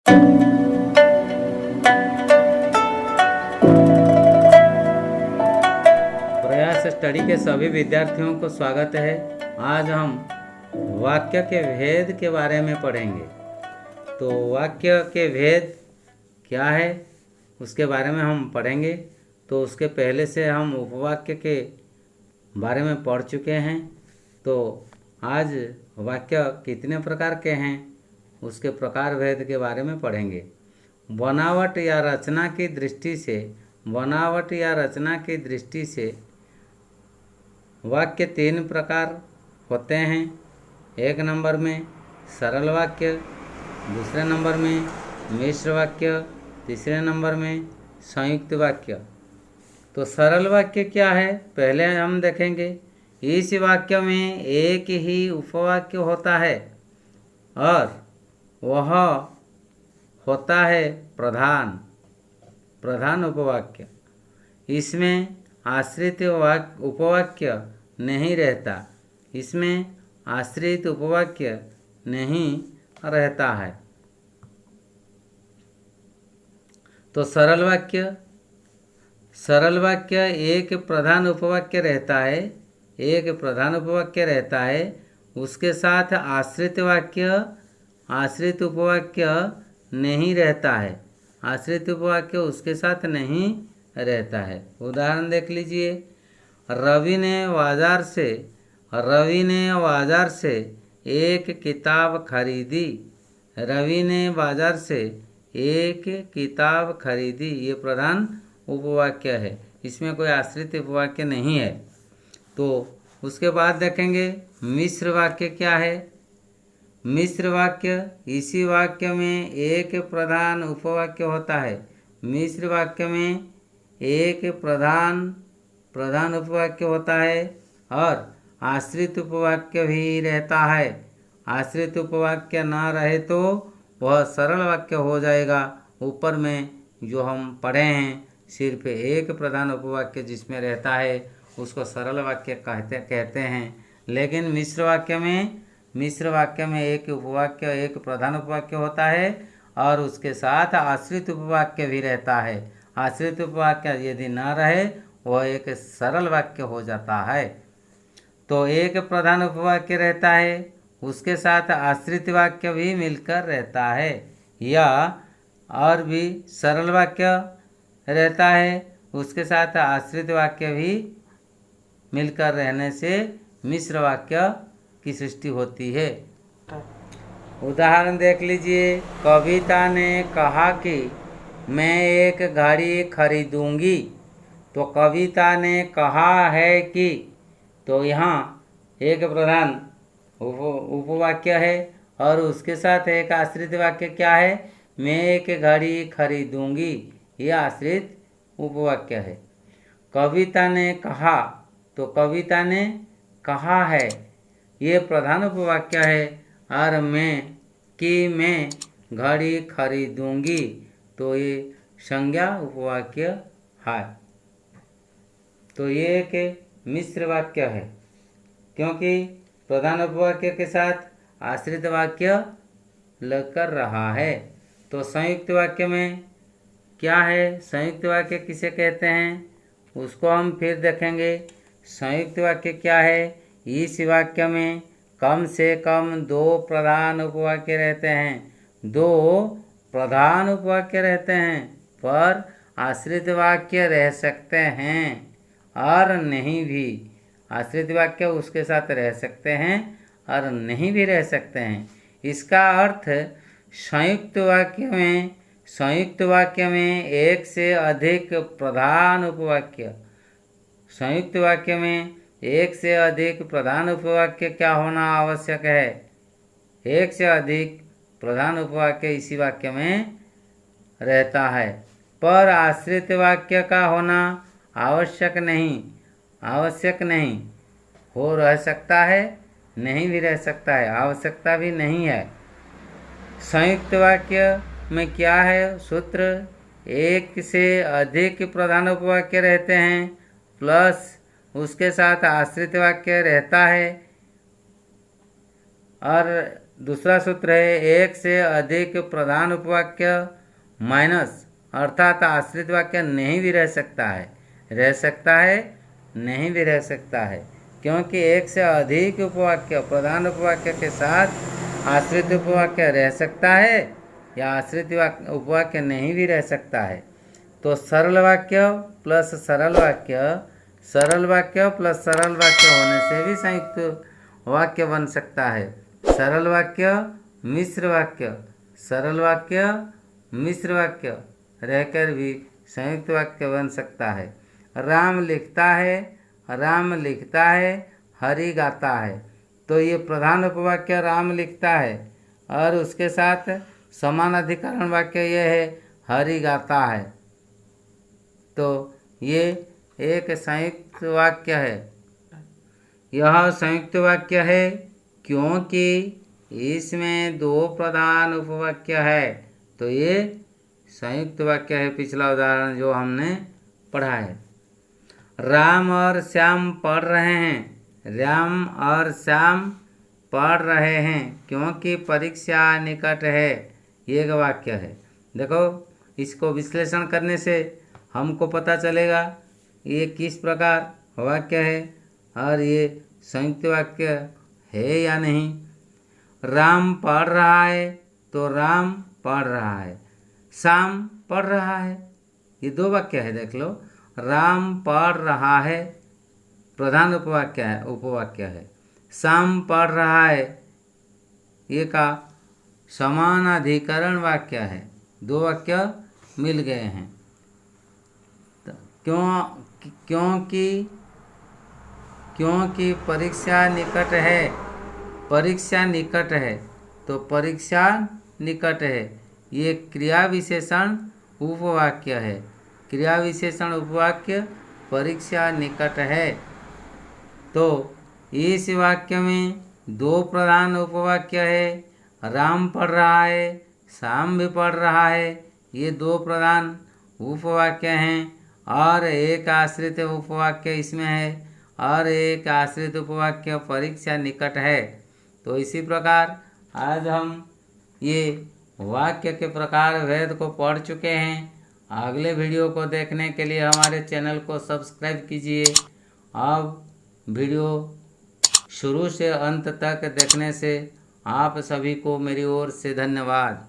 प्रयास स्टडी के सभी विद्यार्थियों को स्वागत है। आज हम वाक्य के भेद के बारे में पढ़ेंगे। तो वाक्य के भेद क्या है उसके बारे में हम पढ़ेंगे। तो उसके पहले से हम उपवाक्य के बारे में पढ़ चुके हैं। तो आज वाक्य कितने प्रकार के हैं उसके प्रकार भेद के बारे में पढ़ेंगे। बनावट या रचना की दृष्टि से वाक्य तीन प्रकार होते हैं। एक नंबर में सरल वाक्य, दूसरे नंबर में मिश्र वाक्य, तीसरे नंबर में संयुक्त वाक्य। तो सरल वाक्य क्या है पहले हम देखेंगे। इस वाक्य में एक ही उपवाक्य होता है और वह होता है प्रधान उपवाक्य। इसमें आश्रित उपवाक्य नहीं रहता। तो सरल वाक्य एक प्रधान उपवाक्य रहता है, उसके साथ आश्रित उपवाक्य नहीं रहता है। उदाहरण देख लीजिए। रवि ने बाजार से एक किताब खरीदी। ये प्रधान उपवाक्य है, इसमें कोई आश्रित उपवाक्य नहीं है। तो उसके बाद देखेंगे मिश्र वाक्य क्या है। मिश्र वाक्य, इसी वाक्य में एक प्रधान उपवाक्य होता है। मिश्र वाक्य में एक प्रधान उपवाक्य होता है और आश्रित उपवाक्य भी रहता है। आश्रित उपवाक्य ना रहे तो वह सरल वाक्य हो जाएगा। ऊपर में जो हम पढ़े हैं, सिर्फ एक प्रधान उपवाक्य जिसमें रहता है उसको सरल वाक्य कहते हैं। लेकिन मिश्र वाक्य में एक उपवाक्य, एक प्रधान उपवाक्य होता है और उसके साथ आश्रित उपवाक्य भी रहता है। आश्रित उपवाक्य यदि न रहे वह एक सरल वाक्य हो जाता है। तो एक प्रधान उपवाक्य रहता है, उसके साथ आश्रित वाक्य भी मिलकर रहता है, या और भी सरल वाक्य रहता है, उसके साथ आश्रित वाक्य भी मिलकर रहने से मिश्र वाक्य की सृष्टि होती है। उदाहरण देख लीजिए। कविता ने कहा कि मैं एक घड़ी खरीदूंगी। तो कविता ने कहा है कि, तो यहाँ एक प्रधान उपवाक्य है और उसके साथ एक आश्रित वाक्य क्या है, मैं एक घड़ी खरीदूंगी। ये आश्रित उपवाक्य है। कविता ने कहा, तो कविता ने कहा है, ये प्रधान उपवाक्य है। और मैं घड़ी खरीदूंगी, तो ये संज्ञा उपवाक्य है। तो ये एक मिश्र वाक्य है, क्योंकि प्रधान उपवाक्य के साथ आश्रित वाक्य लगकर रहा है। तो संयुक्त वाक्य में क्या है, संयुक्त वाक्य किसे कहते हैं उसको हम फिर देखेंगे। संयुक्त वाक्य क्या है। इस वाक्य में कम से कम दो प्रधान उपवाक्य रहते हैं, पर आश्रित वाक्य रह सकते हैं और नहीं भी। आश्रित वाक्य उसके साथ रह सकते हैं और नहीं भी रह सकते हैं। इसका अर्थ संयुक्त वाक्य में एक से अधिक प्रधान उपवाक्य क्या होना आवश्यक है। एक से अधिक प्रधान उपवाक्य इसी वाक्य में रहता है, पर आश्रित वाक्य का होना आवश्यक नहीं हो रह सकता है, नहीं भी रह सकता है, आवश्यकता भी नहीं है। संयुक्त वाक्य में क्या है सूत्र, एक से अधिक प्रधान उपवाक्य रहते हैं प्लस उसके साथ आश्रित वाक्य रहता है और दूसरा सूत्र है एक से अधिक प्रधान उपवाक्य माइनस, अर्थात आश्रित वाक्य नहीं भी रह सकता है, रह सकता है, नहीं भी रह सकता है, क्योंकि एक से अधिक उपवाक्य प्रधान उपवाक्य के साथ आश्रित उपवाक्य रह सकता है या आश्रित उपवाक्य नहीं भी रह सकता है। तो सरल वाक्य प्लस सरल वाक्य, सरल वाक्य प्लस सरल वाक्य होने से भी संयुक्त वाक्य बन सकता है। सरल वाक्य मिश्र वाक्य, सरल वाक्य मिश्र वाक्य रहकर भी संयुक्त वाक्य बन सकता है। राम लिखता है, राम लिखता है, हरि गाता है। तो ये प्रधान उपवाक्य राम लिखता है और उसके साथ समान अधिकरण वाक्य ये है हरि गाता है। तो ये एक संयुक्त वाक्य है। यह संयुक्त वाक्य है क्योंकि इसमें दो प्रधान उपवाक्य है, तो ये संयुक्त वाक्य है। पिछला उदाहरण जो हमने पढ़ा है, राम और श्याम पढ़ रहे हैं, राम और श्याम पढ़ रहे हैं क्योंकि परीक्षा निकट है, ये एक वाक्य है। देखो इसको विश्लेषण करने से हमको पता चलेगा ये किस प्रकार वाक्य है और ये संयुक्त वाक्य है या नहीं। राम पढ़ रहा है तो राम पढ़ रहा है, श्याम पढ़ रहा है, ये दो वाक्य है। देख लो, राम पढ़ रहा है प्रधान उपवाक्य है, श्याम पढ़ रहा है ये का समानाधिकरण वाक्य है। दो वाक्य मिल गए हैं। क्योंकि परीक्षा निकट है, परीक्षा निकट है, तो परीक्षा निकट है ये क्रिया विशेषण उपवाक्य है। क्रिया विशेषण उपवाक्य परीक्षा निकट है। तो इस वाक्य में दो प्रधान उपवाक्य है, राम पढ़ रहा है, श्याम भी पढ़ रहा है, ये दो प्रधान उपवाक्य हैं और एक आश्रित उपवाक्य इसमें है और एक आश्रित उपवाक्य परीक्षा निकट है। तो इसी प्रकार आज हम ये वाक्य के प्रकार भेद को पढ़ चुके हैं। अगले वीडियो को देखने के लिए हमारे चैनल को सब्सक्राइब कीजिए। अब वीडियो शुरू से अंत तक देखने से आप सभी को मेरी ओर से धन्यवाद।